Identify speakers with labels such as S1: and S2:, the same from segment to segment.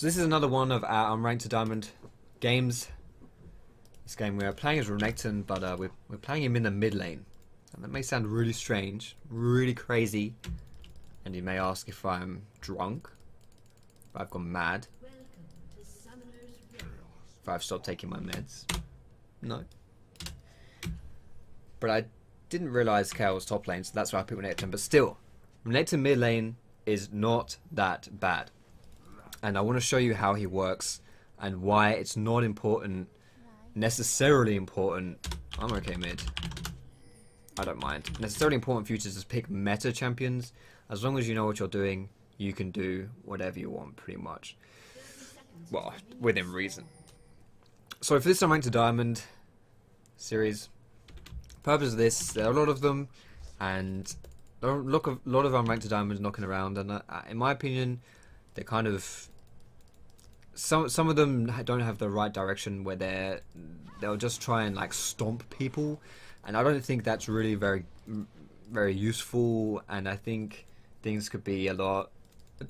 S1: So this is another one of our Unranked to Diamond games. This game we are playing as RENEKTON, but we're playing him in the mid lane. And that may sound really strange, really crazy. And you may ask if I'm drunk, if I've gone mad, if I've stopped taking my meds. No. But I didn't realise KO was top lane, so that's why I picked RENEKTON. But still, RENEKTON mid lane is not that bad. And I want to show you how he works and why it's not important, necessarily important. I'm okay mid. I don't mind. Necessarily important for you to just pick meta champions. As long as you know what you're doing, you can do whatever you want pretty much. Well, within reason. So for this Unranked to Diamond series, purpose of this, there are a lot of them, and there are a lot of Unranked to Diamonds knocking around, and in my opinion, they're kind of some of them don't have the right direction where they'll just try and like stomp people, and I don't think that's really very useful, and I think things could be done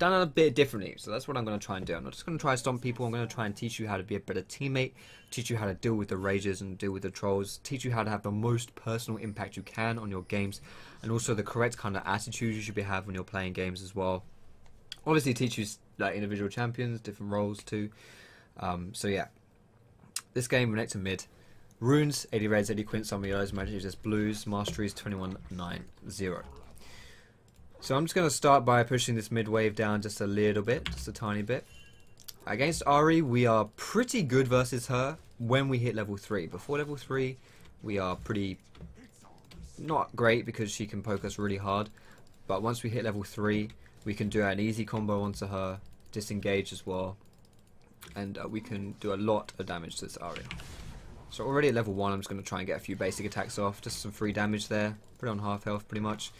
S1: a bit differently. So that's what I'm going to try and do. I'm not just going to try to stomp people. I'm going to try and teach you how to be a better teammate, teach you how to deal with the rages and deal with the trolls, teach you how to have the most personal impact you can on your games, and also the correct kind of attitude you should be having when you're playing games as well. Obviously teach you like individual champions, different roles too. So yeah, this game RENEKTON mid, runes 80 reds, 80 quints, some yellows, magic just blues, masteries 2190. So I'm just going to start by pushing this mid wave down just a little bit, just a tiny bit. Against Ahri, we are pretty good versus her when we hit level 3. Before level 3, we are pretty not great because she can poke us really hard. But once we hit level 3, we can do an easy combo onto her, disengage as well, and we can do a lot of damage to this Ahri. So already at level 1, I'm just going to try and get a few basic attacks off, just some free damage there, put it on half health pretty much.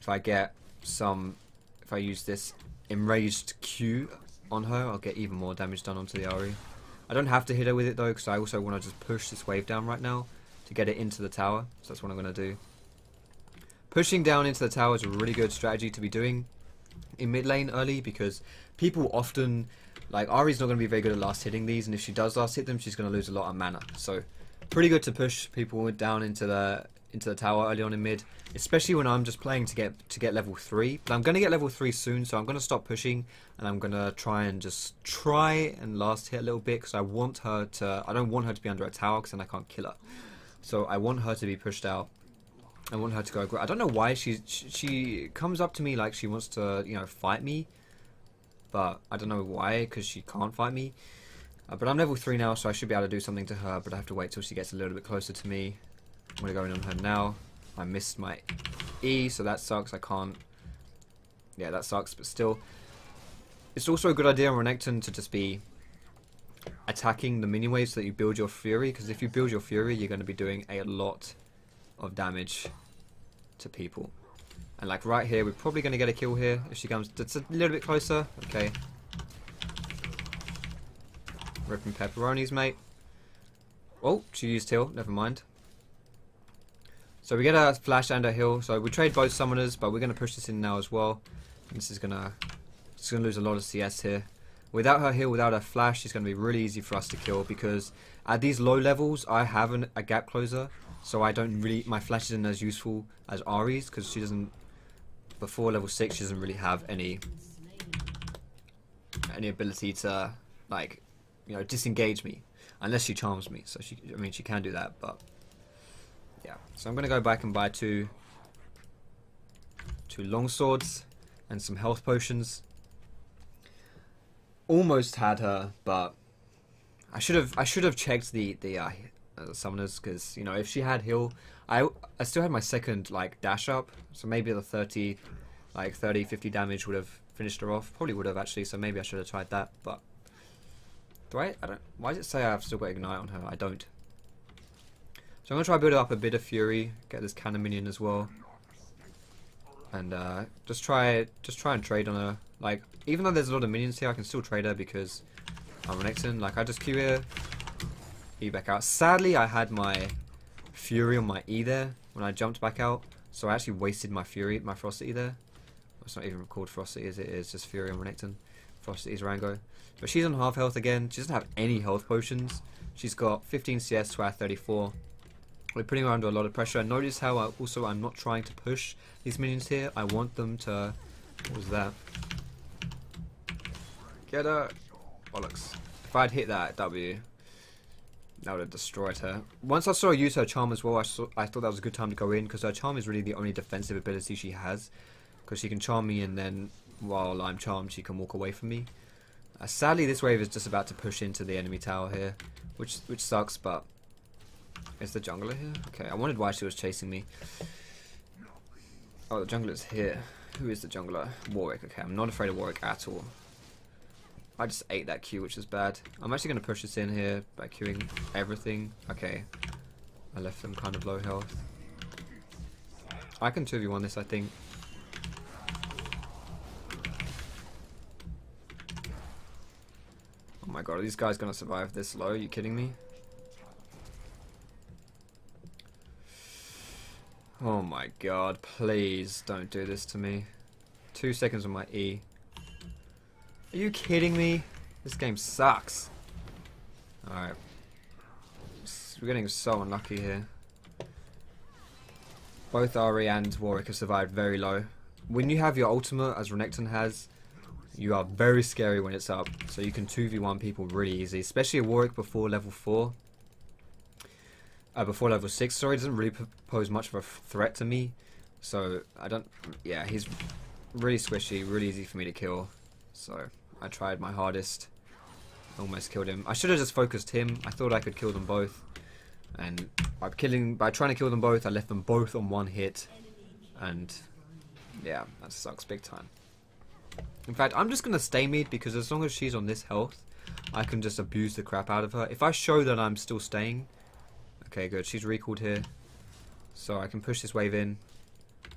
S1: If I use this enraged Q on her, I'll get even more damage done onto the Ahri. I don't have to hit her with it though, because I also want to just push this wave down right now to get it into the tower. So that's what I'm going to do. Pushing down into the tower is a really good strategy to be doing in mid lane early, because people often, like Ahri's not going to be very good at last hitting these, and if she does last hit them, she's going to lose a lot of mana. So pretty good to push people down into the tower early on in mid, especially when I'm just playing to get level 3. But I'm going to get level 3 soon, so I'm going to stop pushing, and I'm going to try and last hit a little bit, because I don't want her to be under a tower, because then I can't kill her. So I want her to be pushed out. I want her to go. I don't know why she comes up to me like she wants to, you know, fight me, but I don't know why, because she can't fight me. But I'm level 3 now, so I should be able to do something to her, but I have to wait till she gets a little bit closer to me. I'm going to go in on her now. I missed my E, so that sucks. I can't. Yeah, that sucks, but still. It's also a good idea on RENEKTON to just be attacking the minion waves so that you build your Fury, because if you build your Fury, you're going to be doing a lot of damage to people. And like right here, we're probably going to get a kill here if she comes just a little bit closer. Okay. Ripping pepperonis, mate. Oh, she used heal. Never mind. So we get a flash and a heal. So we trade both summoners, but we're going to push this in now as well. This is gonna lose a lot of CS here. Without her heal, without her flash, it's going to be really easy for us to kill, because at these low levels, I have a gap closer, so I don't really, my flash isn't as useful as Ahri's, because she doesn't, before level 6, she doesn't really have any ability to, like, you know, disengage me, unless she charms me. So she can do that, but yeah. So I'm going to go back and buy two long swords and some health potions. Almost had her, but I should have checked the summoners, because you know, if she had heal, I still had my second like dash up, so maybe the 30 50 damage would have finished her off. Probably would have actually, so maybe I should have tried that. But do I don't, why does it say I've still got ignite on her? I don't. So I'm gonna try to build up a bit of Fury, get this cannon minion as well, and just try and trade on her. Like, even though there's a lot of minions here, I can still trade her because I'm RENEKTON. Like, I just Q here, E back out. Sadly, I had my Fury on my E there when I jumped back out, so I actually wasted my Fury, my Ferocity there. It's not even called Ferocity, is it? It's just Fury on RENEKTON. Frosty's Rango. But she's on half health again. She doesn't have any health potions. She's got 15 CS to our 34. We're putting her under a lot of pressure. And notice how I'm not trying to push these minions here. I want them to... What was that? Get her! Bollocks. If I'd hit that W, that would have destroyed her. Once I saw her use her charm as well, I thought that was a good time to go in, because her charm is really the only defensive ability she has. Because she can charm me, and then while I'm charmed, she can walk away from me. Sadly, this wave is just about to push into the enemy tower here, which sucks, but... Is the jungler here? Okay, I wondered why she was chasing me. Oh, the jungler's here. Who is the jungler? Warwick. Okay, I'm not afraid of Warwick at all. I just ate that Q, which is bad. I'm actually going to push this in here by queuing everything. Okay, I left them kind of low health. I can 2v1 this, I think. Oh my god, are these guys going to survive this low? Are you kidding me? Oh my god, please don't do this to me. 2 seconds on my E. Are you kidding me? This game sucks. Alright. We're getting so unlucky here. Both Ari and Warwick have survived very low. When you have your ultimate, as RENEKTON has, you are very scary when it's up. So you can 2v1 people really easy. Especially a Warwick before level 4. Before level 6, sorry, doesn't really pose much of a threat to me. So, yeah, he's really squishy, really easy for me to kill. So, I tried my hardest. Almost killed him. I should have just focused him. I thought I could kill them both. And by trying to kill them both, I left them both on one hit. And, yeah, that sucks big time. In fact, I'm just going to stay mid, because as long as she's on this health, I can just abuse the crap out of her. If I show that I'm still staying... Okay, good. She's recalled here. So I can push this wave in.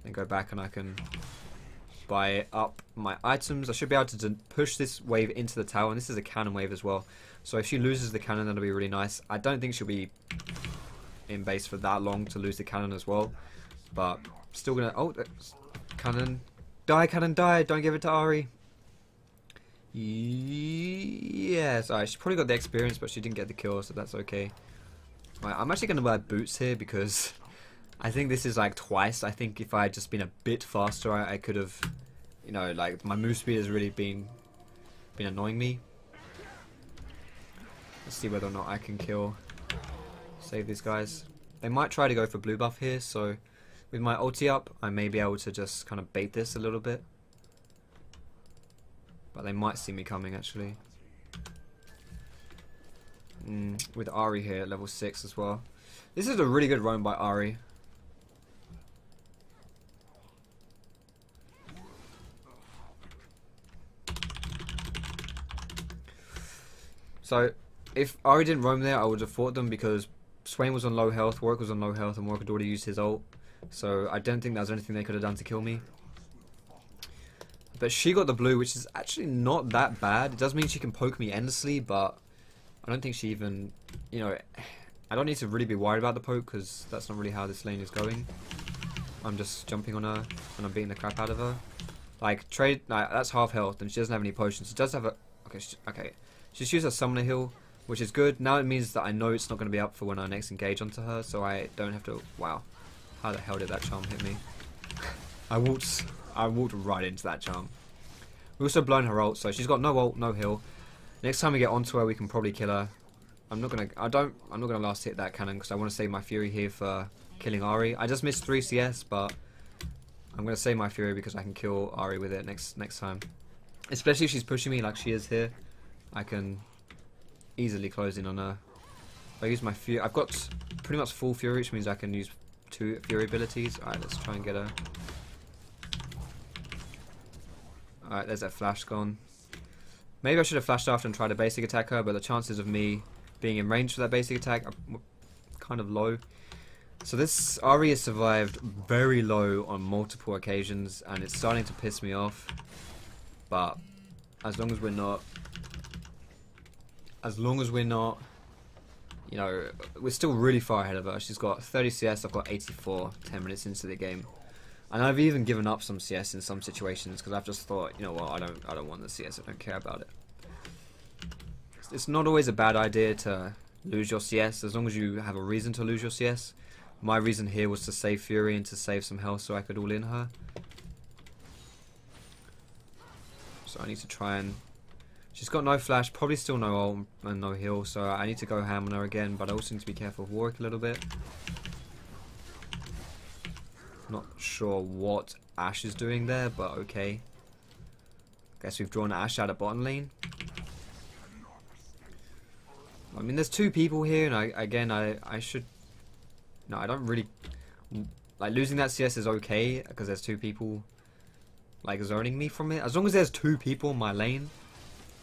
S1: Then go back and I can buy up my items. I should be able to push this wave into the tower. And this is a cannon wave as well. So if she loses the cannon, that'll be really nice. I don't think she'll be in base for that long to lose the cannon as well. But still gonna... Oh, cannon. Die, cannon, die. Don't give it to Ari. Yes. Alright, she probably got the experience, but she didn't get the kill, so that's okay. Right, I'm actually going to buy boots here because I think this is like twice. I think if I had just been a bit faster, I could have, you know, like my move speed has really been annoying me. Let's see whether or not I can save these guys. They might try to go for blue buff here, so with my ulti up, I may be able to just kind of bait this a little bit. But they might see me coming actually. With Ari here at level 6 as well. This is a really good roam by Ari. So, if Ari didn't roam there, I would have fought them because Swain was on low health, Warwick was on low health, and Warwick had already used his ult. So, I don't think there was anything they could have done to kill me. But she got the blue, which is actually not that bad. It does mean she can poke me endlessly, but I don't think she even, you know, I don't need to really be worried about the poke because that's not really how this lane is going. I'm just jumping on her and I'm beating the crap out of her. Like, that's half health and she doesn't have any potions. She does have a, okay. She's used a summoner heal, which is good. Now it means that I know it's not going to be up for when I next engage onto her, so I don't have to, wow. How the hell did that charm hit me? I walked right into that charm. We also blown her ult, so she's got no ult, no heal. Next time we get onto her, we can probably kill her. I'm not gonna last hit that cannon because I want to save my fury here for killing Ari. I just missed 3 CS, but I'm gonna save my fury because I can kill Ari with it next time. Especially if she's pushing me like she is here, I can easily close in on her. If I use my fury, I've got pretty much full fury, which means I can use 2 fury abilities. All right, let's try and get her. All right, there's that flash gone. Maybe I should have flashed after and tried to basic attack her, but the chances of me being in range for that basic attack are kind of low. So this Ari has survived very low on multiple occasions, and it's starting to piss me off. But as long as we're not, you know, we're still really far ahead of her. She's got 30 CS, I've got 84, 10 minutes into the game. And I've even given up some CS in some situations because I've just thought, you know what, I don't want the CS, I don't care about it. It's not always a bad idea to lose your CS as long as you have a reason to lose your CS. My reason here was to save Fury and to save some health so I could all in her. So I need to try and... She's got no flash, probably still no ult and no heal, so I need to go ham on her again, but I also need to be careful of Warwick a little bit. Not sure what Ashe is doing there, but okay. Guess we've drawn Ashe out of bottom lane. I mean, there's two people here, and I should... No, I don't really... Like, losing that CS is okay, because there's two people, like, zoning me from it. As long as there's two people in my lane,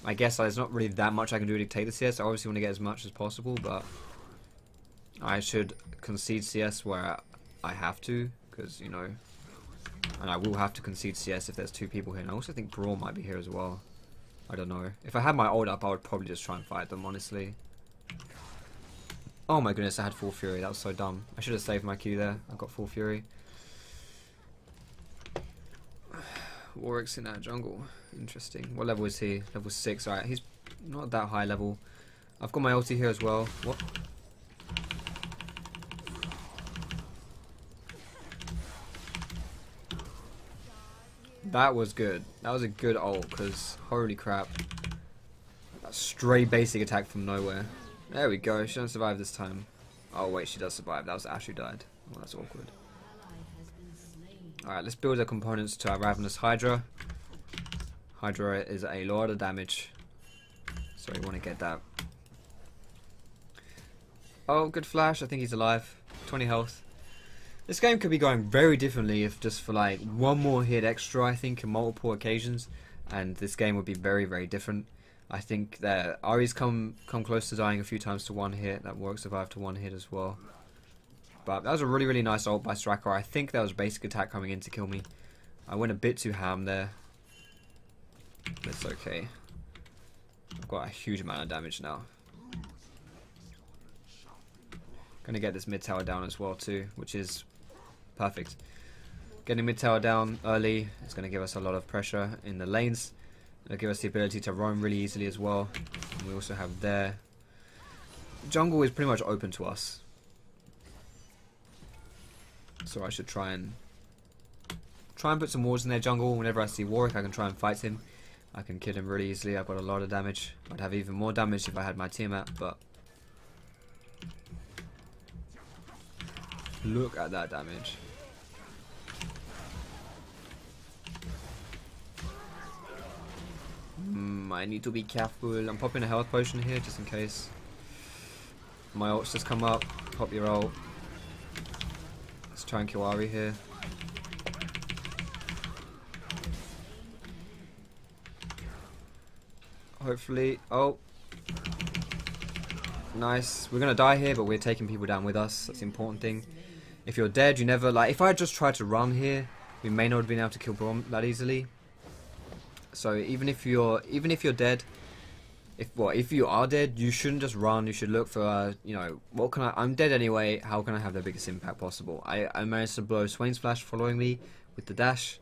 S1: I guess there's not really that much I can do to take the CS. I obviously want to get as much as possible, but I should concede CS where I have to, because, you know... And I will have to concede CS if there's two people here. And I also think Brawl might be here as well. I don't know. If I had my ult up, I would probably just try and fight them, honestly. Oh my goodness, I had full Fury. That was so dumb. I should have saved my Q there. I got full Fury. Warwick's in our jungle. Interesting. What level is he? Level 6. Alright, he's not that high level. I've got my ulti here as well. What? That was good. That was a good ult, because holy crap. That stray basic attack from nowhere. There we go. She doesn't survive this time. Oh wait, she does survive. That was Ashe who died. Oh, that's awkward. Alright, let's build the components to our Ravenous Hydra. Hydra is a lot of damage, so we want to get that. Oh, good flash. I think he's alive. 20 health. This game could be going very differently if just for like one more hit extra, I think, in multiple occasions, and this game would be very, very different. I think that Ari's come close to dying a few times to one hit. That Warwick survived to one hit as well. But that was a really, really nice ult by Striker. I think that was a basic attack coming in to kill me. I went a bit too ham there. But it's okay. I've got a huge amount of damage now. Gonna get this mid tower down as well too, which is perfect. Getting mid tower down early is gonna give us a lot of pressure in the lanes. It'll give us the ability to roam really easily as well. And we also have their jungle is pretty much open to us. So I should try and put some wards in their jungle. Whenever I see Warwick, I can try and fight him. I can kill him really easily. I've got a lot of damage. I'd have even more damage if I had my Tiamat, but look at that damage. I need to be careful. I'm popping a health potion here just in case. My ult's just come up. Pop your ult. Let's try and kill Ari here. Hopefully. Oh. Nice. We're gonna die here, but we're taking people down with us. That's the important thing. If you're dead, you never... Like, if I had just tried to run here, we may not have been able to kill Braum that easily. So even if you're dead, if you are dead, you shouldn't just run. You should look for you know, what can I'm dead anyway. How can I have the biggest impact possible? I managed to blow Swain's flash following me with the dash,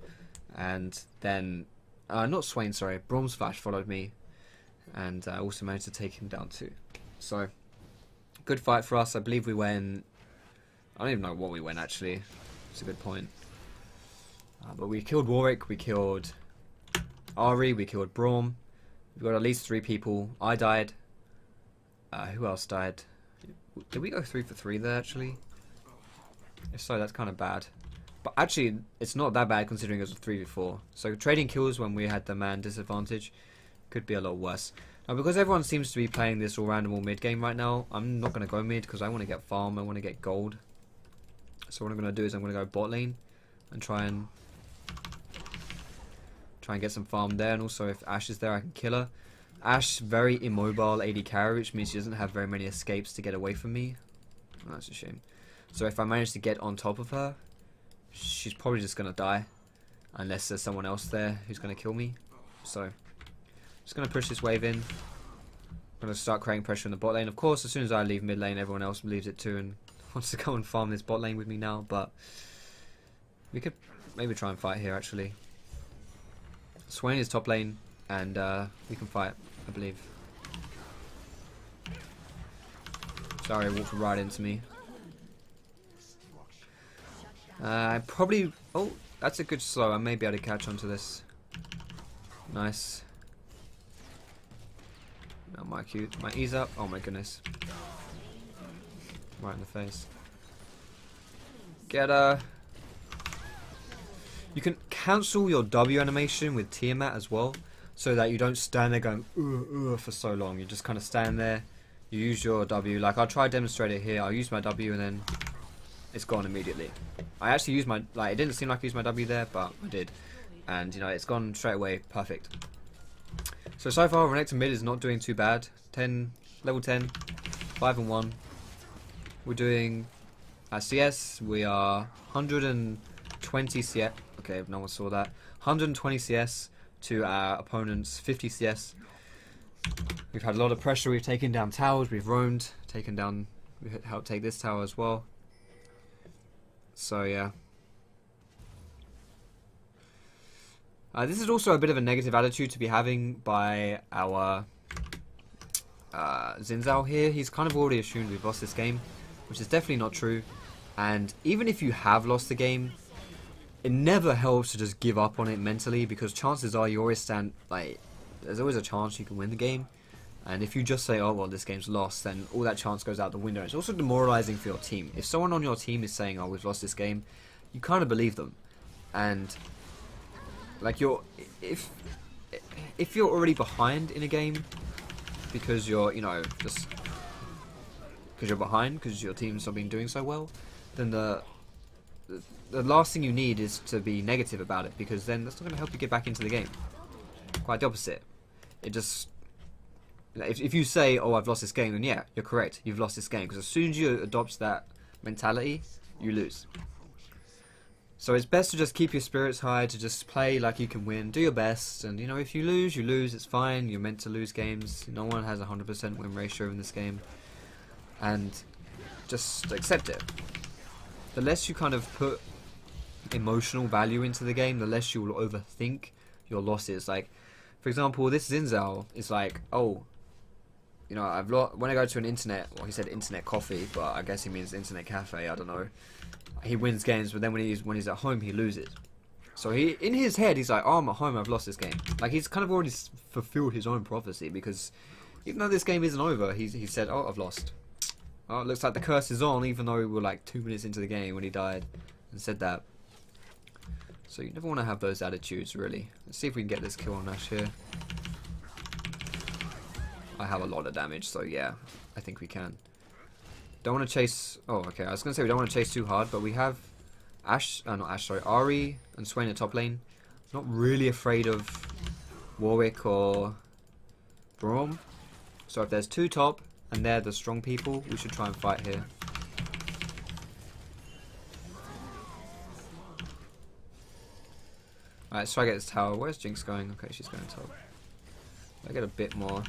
S1: and then not Swain, sorry, Braum's flash followed me, and I also managed to take him down too. So good fight for us. I believe we went. I don't even know what we went actually. It's a good point. But we killed Warwick. We killed Ari, we killed Braum. We've got at least 3 people. I died. Who else died? Did we go 3 for 3 there, actually? If so, that's kind of bad. But actually, it's not that bad considering it was a 3v4. So trading kills when we had the man disadvantage could be a lot worse. Now, because everyone seems to be playing this all random mid game right now, I'm not going to go mid because I want to get farm, I want to get gold. So what I'm going to do is I'm going to go bot lane and try and get some farm there, and also if Ashe is there I can kill her. Ashe very immobile AD carry, which means she doesn't have very many escapes to get away from me. Oh, that's a shame. So if I manage to get on top of her, she's probably just going to die unless there's someone else there who's going to kill me. So just going to push this wave in. I'm going to start creating pressure in the bot lane. Of course, as soon as I leave mid lane, everyone else leaves it too and wants to go and farm this bot lane with me now, but we could maybe try and fight here actually. Swain is top lane, and we can fight, I believe. Sorry, walked right into me. Probably... Oh, that's a good slow. I may be able to catch onto this. Nice. Oh, my cute. My E's up. Oh my goodness. Right in the face. Get her. You can cancel your W animation with Tiamat as well, so that you don't stand there going for so long. You just kind of stand there. You use your W. Like, I'll try to demonstrate it here. I'll use my W and then it's gone immediately. I actually used my... Like, it didn't seem like I used my W there, but I did. And, you know, it's gone straight away. Perfect. So far, Renekton mid is not doing too bad. Level 10. 5 and 1. We're doing... CS, we are 120 CS. Okay, no one saw that. 120 CS to our opponent's 50 CS. We've had a lot of pressure. We've taken down towers. We've roamed, taken down. We helped take this tower as well. So yeah. This is also a bit of a negative attitude to be having by our Zinzao here. He's kind of already assumed we've lost this game, which is definitely not true. And even if you have lost the game, it never helps to just give up on it mentally, because chances are you always stand, like, there's always a chance you can win the game. And if you just say, oh well, this game's lost, then all that chance goes out the window. It's also demoralizing for your team. If someone on your team is saying, oh, we've lost this game, you kind of believe them. And like, if you're already behind in a game because you're, you know, just because you're behind because your team's not been doing so well, then the last thing you need is to be negative about it, because then that's not going to help you get back into the game. Quite the opposite. It just... If you say, oh, I've lost this game, then yeah, you're correct. You've lost this game. Because as soon as you adopt that mentality, you lose. So it's best to just keep your spirits high, to just play like you can win, do your best. And, you know, if you lose, you lose. It's fine. You're meant to lose games. No one has a 100% win ratio in this game. And just accept it. The less you kind of put emotional value into the game, the less you will overthink your losses. Like, for example, this Zinzao is like, oh, you know, I've lost when I go to an internet. Well, he said internet coffee, but I guess he means internet cafe. I don't know. He wins games, but then when he's at home, he loses. So he, in his head, he's like, oh, I'm at home. I've lost this game. Like, he's kind of already fulfilled his own prophecy, because even though this game isn't over, he said, oh, I've lost. Oh, it looks like the curse is on, even though we were like 2 minutes into the game when he died and said that. So you never want to have those attitudes, really. Let's see if we can get this kill on Ash here. I have a lot of damage, so yeah, I think we can. Don't want to chase... Oh, okay, I was going to say we don't want to chase too hard, but we have Ash... not Ash, sorry, Ari and Swain at top lane. Not really afraid of Warwick or Braum. So if there's 2 top, and they're the strong people, we should try and fight here. Alright, let's try to get this tower. Where's Jinx going? Okay, she's going top. I get a bit more.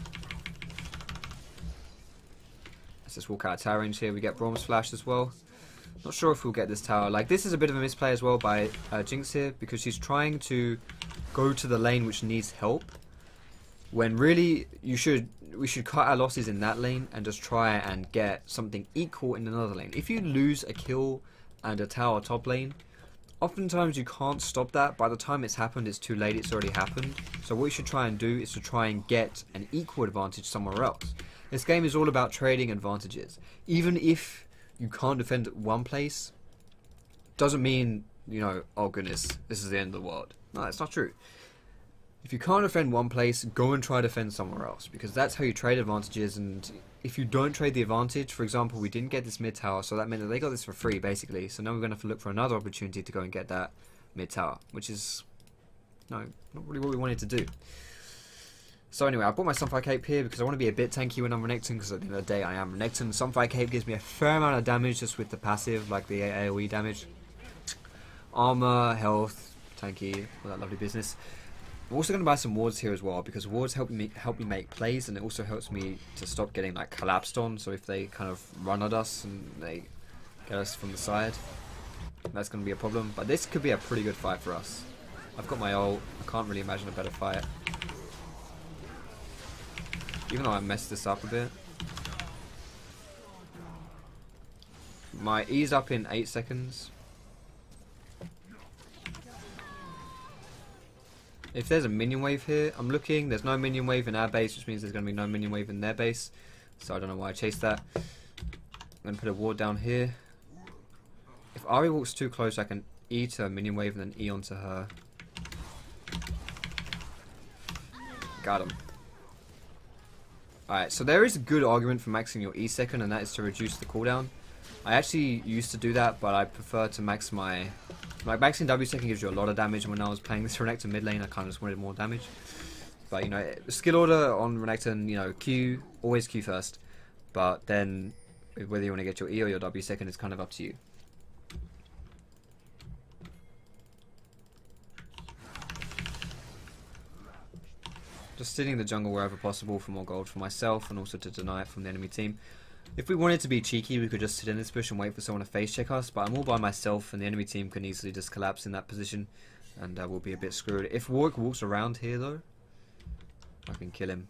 S1: Let's just walk out of tower range here. We get Braum's flash as well. Not sure if we'll get this tower. Like, this is a bit of a misplay as well by Jinx here, because she's trying to go to the lane which needs help, when really we should cut our losses in that lane and just try and get something equal in another lane. If you lose a kill and a tower top lane, oftentimes you can't stop that. By the time it's happened, it's too late. It's already happened. So what you should try and do is to try and get an equal advantage somewhere else. This game is all about trading advantages. Even if you can't defend one place, doesn't mean, you know, oh goodness, this is the end of the world. No, that's not true. If you can't defend one place, go and try to defend somewhere else, because that's how you trade advantages. And if you don't trade the advantage, for example, we didn't get this mid tower, so that meant that they got this for free basically. So now we're going to have to look for another opportunity to go and get that mid tower, which is not really what we wanted to do. So anyway, I bought my Sunfire Cape here because I want to be a bit tanky when I'm Renekton, because at the end of the day I am Renekton. Sunfire Cape gives me a fair amount of damage just with the passive, like the AoE damage. Armor, health, tanky, all that lovely business. I'm also going to buy some wards here as well, because wards help me make plays, and it also helps me to stop getting like collapsed on. So if they kind of run at us and they get us from the side, That's going to be a problem. But this could be a pretty good fight for us. I've got my ult. I can't really imagine a better fight. Even though I messed this up a bit. My E's up in 8 seconds. If there's a minion wave here, I'm looking. There's no minion wave in our base, which means there's going to be no minion wave in their base. So I don't know why I chased that. I'm going to put a ward down here. If Ari walks too close, I can E to a minion wave and then E onto her. Got him. Alright, so there is a good argument for maxing your E second, and that is to reduce the cooldown. I actually used to do that, but I prefer to max my... Like, maxing W second gives you a lot of damage, and when I was playing this Renekton mid lane, I kind of just wanted more damage. But, you know, skill order on Renekton, you know, Q, always Q first. But then, whether you want to get your E or your W second is kind of up to you. Just sitting in the jungle wherever possible for more gold for myself, and also to deny it from the enemy team. If we wanted to be cheeky, we could just sit in this bush and wait for someone to face check us, but I'm all by myself and the enemy team can easily just collapse in that position, and we'll be a bit screwed. If Warwick walks around here though, I can kill him.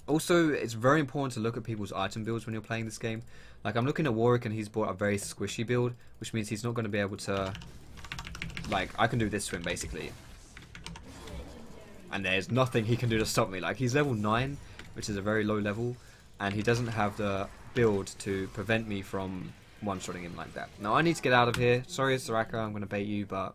S1: Also, it's very important to look at people's item builds when you're playing this game. Like, I'm looking at Warwick and he's bought a very squishy build, which means he's not going to be able to... Like, I can do this to him basically. And there's nothing he can do to stop me. Like, he's level 9, which is a very low level, and he doesn't have the build to prevent me from one-shotting him like that. Now I need to get out of here. Sorry, Soraka, I'm going to bait you, but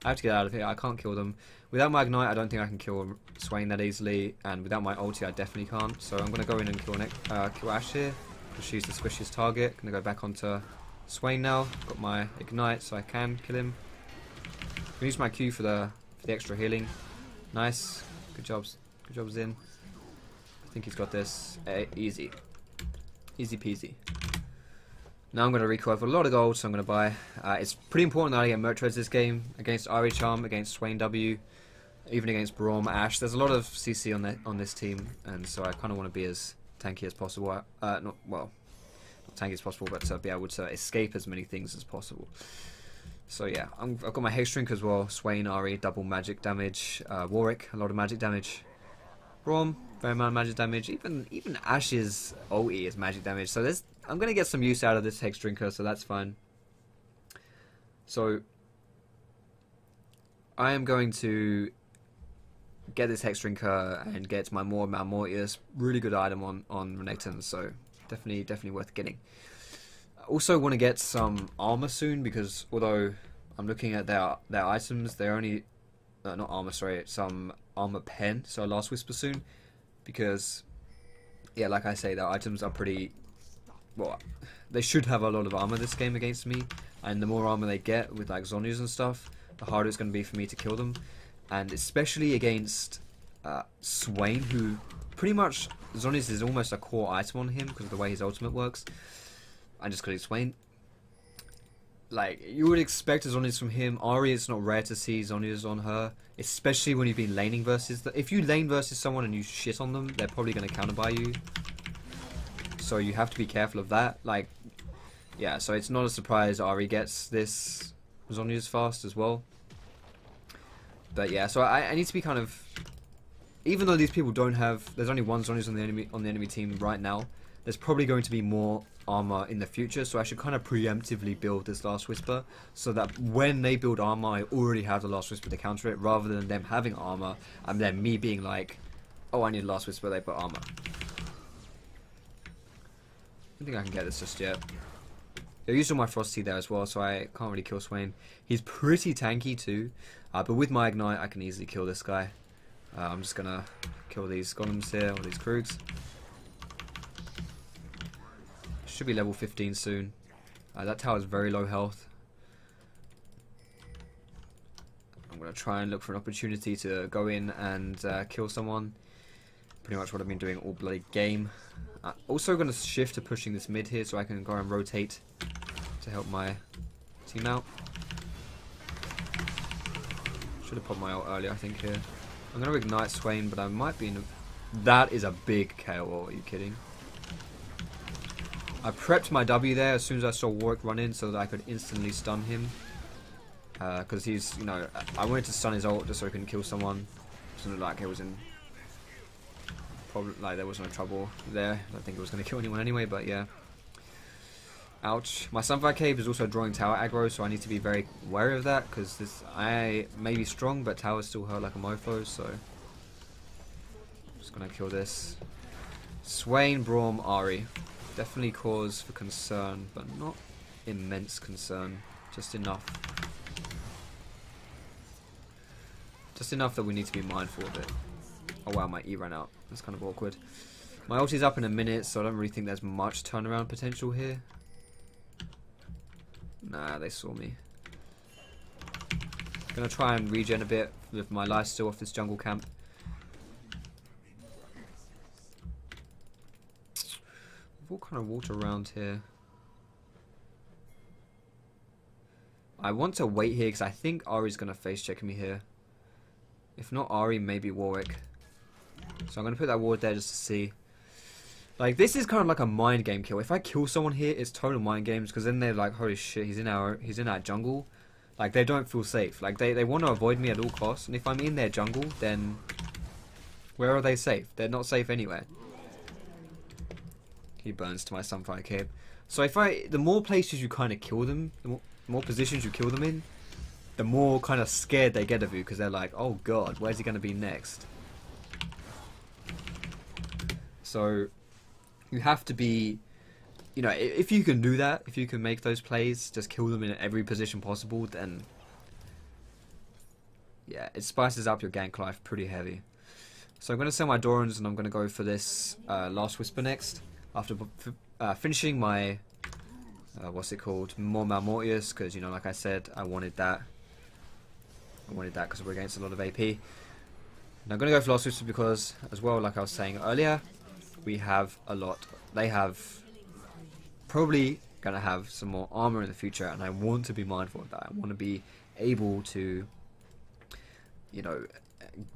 S1: I have to get out of here. I can't kill them. Without my Ignite, I don't think I can kill Swain that easily, and without my ulti, I definitely can't. So I'm going to go in and kill Ashe here, because she's the squishiest target. Going to go back onto Swain now. Got my Ignite, so I can kill him. I'm going to use my Q for the extra healing. Nice. Good jobs. Good jobs in. I think he's got this. Easy. Easy peasy. Now I'm going to recoil for a lot of gold, so I'm going to buy. It's pretty important that I get merch trades this game. Against Ari Charm, against Swain W, even against Braum, Ashe. There's a lot of CC on this team, and so I kind of want to be as tanky as possible. Not tanky as possible, but to be able to escape as many things as possible. So yeah, I've got my Hex Drink as well. Swain, Ari, double magic damage. Warwick, a lot of magic damage. Braum, very amount of magic damage. Even Ashe's ulti is magic damage. So I'm gonna get some use out of this Hex Drinker, so that's fine. So I am going to get this Hex Drinker and get my more Malmortius. Really good item on Renekton, so definitely worth getting. I also want to get some armor soon, because although I'm looking at their items, they're only not armor, sorry, some armor pen, so Last Whisper soon, because yeah, like I say, their items are pretty, well, they should have a lot of armor this game against me, and the more armor they get with like Zhonya's and stuff, the harder it's going to be for me to kill them, and especially against Swain, who pretty much Zhonya's is almost a core item on him because of the way his ultimate works. I just couldn't explain. Like, you would expect Zhonya's from him. Ari, it's not rare to see Zhonya's on her, especially when you've been laning versus... If you lane versus someone and you shit on them, they're probably going to counter buy you. So you have to be careful of that. Like, yeah, so it's not a surprise Ari gets this Zhonya's fast as well. But yeah, so I need to be kind of... Even though these people don't have... There's only one Zhonya's on the enemy team right now. There's probably going to be more armor in the future, so I should kind of preemptively build this Last Whisper, so that when they build armor, I already have the Last Whisper to counter it, rather than them having armor and then me being like, oh, I need a Last Whisper, they put armor. I don't think I can get this just yet. I used all my Frosty there as well, so I can't really kill Swain. He's pretty tanky too, but with my Ignite I can easily kill this guy. I'm just gonna kill these golems here, or these Krugs. Should be level 15 soon. That tower is very low health. I'm going to try and look for an opportunity to go in and kill someone. Pretty much what I've been doing all bloody game. Also going to shift to pushing this mid here so I can go and rotate to help my team out. Should have popped my ult earlier, I think, here. I'm going to ignite Swain, but I might be in a... That is a big KO ult, are you kidding? I prepped my W there as soon as I saw Warwick run in so that I could instantly stun him. because he's, you know, I wanted to stun his ult just so he couldn't kill someone. It looked like it was in probably like there was no trouble there. I don't think it was going to kill anyone anyway, but yeah. Ouch. My Sunfire Cave is also drawing tower aggro, so I need to be very wary of that, because this I may be strong, but towers still hurt like a mofo, so just gonna kill this. Swain, Braum, Ahri. Definitely cause for concern, but not immense concern. Just enough. Just enough that we need to be mindful of it. Oh wow, my E ran out. That's kind of awkward. My ulti's up in a minute, so I don't really think there's much turnaround potential here. Nah, they saw me. Gonna try and regen a bit with my life still off this jungle camp. What kind of water around here? I want to wait here because I think Ahri's gonna face check me here. If not Ahri, maybe Warwick. So I'm gonna put that ward there just to see. Like, this is kind of like a mind game kill. If I kill someone here, it's total mind games, because then they're like, holy shit, he's in our jungle. Like, they don't feel safe. Like, they want to avoid me at all costs, and if I'm in their jungle, then where are they safe? They're not safe anywhere. He burns to my Sunfire Cave. So the more places you kind of kill them, the more positions you kill them in, the more kind of scared they get of you, because they're like, oh god, where's he going to be next? So you have to be, you know, if you can do that, if you can make those plays, just kill them in every position possible, then yeah, it spices up your gank life pretty heavy. So I'm going to sell my Dorans and I'm going to go for this Last Whisper next, after finishing my, what's it called, More Malmortius, because, you know, like I said, I wanted that. I wanted that because we're against a lot of AP. And I'm going to go for Last Whisper because, as well, like I was saying earlier, we have a lot. They have probably going to have some more armor in the future, and I want to be mindful of that. I want to be able to, you know,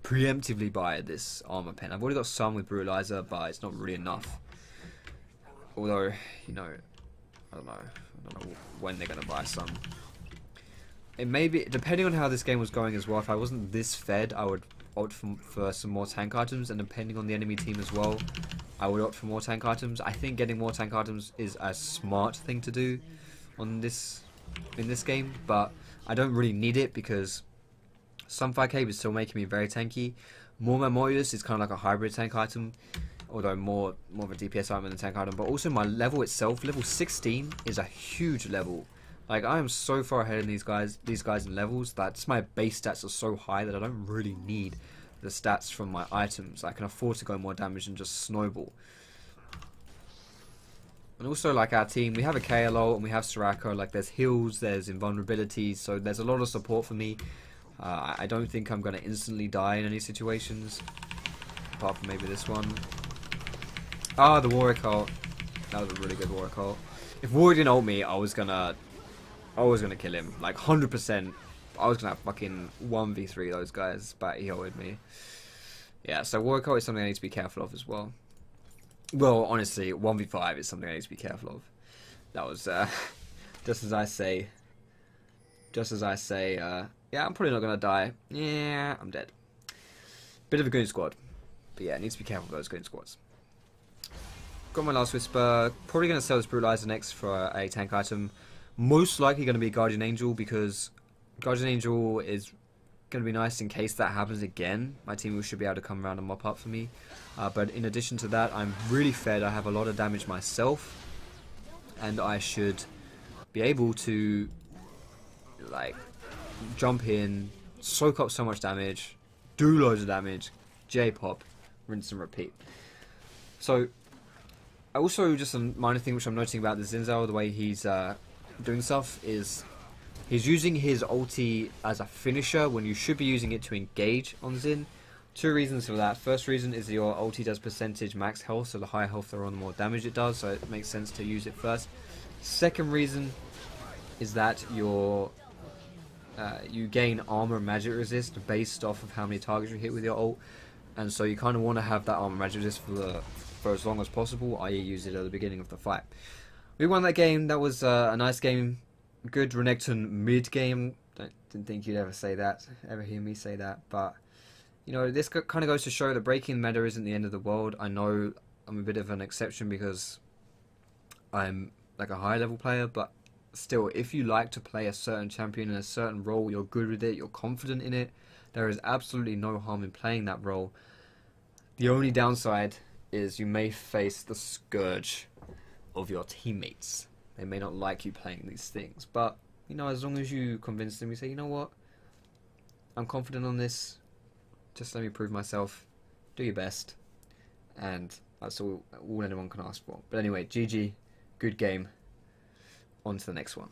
S1: preemptively buy this armor pen. I've already got some with Brutalizer, but it's not really enough. Although, you know, I don't know when they're going to buy some. It may be, depending on how this game was going as well, if I wasn't this fed, I would opt for some more tank items, and depending on the enemy team as well, I would opt for more tank items. I think getting more tank items is a smart thing to do in this game, but I don't really need it because Sunfire Cave is still making me very tanky. More Malmortius is kind of like a hybrid tank item, although more of a DPS item than a tank item. But also my level itself, level 16, is a huge level. Like, I am so far ahead in these guys in levels that just my base stats are so high that I don't really need the stats from my items. I can afford to go more damage and just snowball. And also, like, our team, we have a KLO and we have Soraka. Like, there's heals, there's invulnerabilities, so there's a lot of support for me. I don't think I'm going to instantly die in any situations, apart from maybe this one. Ah, the Warwick ult. That was a really good Warwick ult. If Warwick didn't ult me, I was gonna kill him. Like, 100%. I was gonna fucking 1v3 those guys, but he ulted me. Yeah, so Warwick ult is something I need to be careful of as well. Well, honestly, 1v5 is something I need to be careful of. That was, just as I say, yeah, I'm probably not gonna die. Yeah, I'm dead. Bit of a goon squad. But yeah, I need to be careful of those goon squads. Got my Last Whisper. Probably going to sell this Brutalizer next for a tank item. Most likely going to be Guardian Angel, because Guardian Angel is going to be nice in case that happens again. My team should be able to come around and mop up for me. But in addition to that, I'm really fed. I have a lot of damage myself. And I should be able to, like, jump in, soak up so much damage, do loads of damage, J-pop, rinse and repeat. So, also, just a minor thing which I'm noticing about the Zinzao, the way he's doing stuff, is he's using his ulti as a finisher when you should be using it to engage on Zin. Two reasons for that. First reason is your ulti does percentage max health, so the higher health they're on, the more damage it does, so it makes sense to use it first. Second reason is that you gain armor and magic resist based off of how many targets you hit with your ult, and so you kind of want to have that armor and magic resist for as long as possible, i.e. use it at the beginning of the fight. We won that game. That was a nice game. Good Renekton mid game. Didn't Didn't think you'd ever say that, ever hear me say that, but you know, this kind of goes to show that breaking meta isn't the end of the world. I know I'm a bit of an exception because I'm like a high level player, but still, if you like to play a certain champion in a certain role, you're good with it, you're confident in it, there is absolutely no harm in playing that role. The only downside is you may face the scourge of your teammates. They may not like you playing these things, but you know, as long as you convince them, you say, you know what, I'm confident on this, just let me prove myself, do your best, and that's all anyone can ask for. But anyway, GG, good game, on to the next one.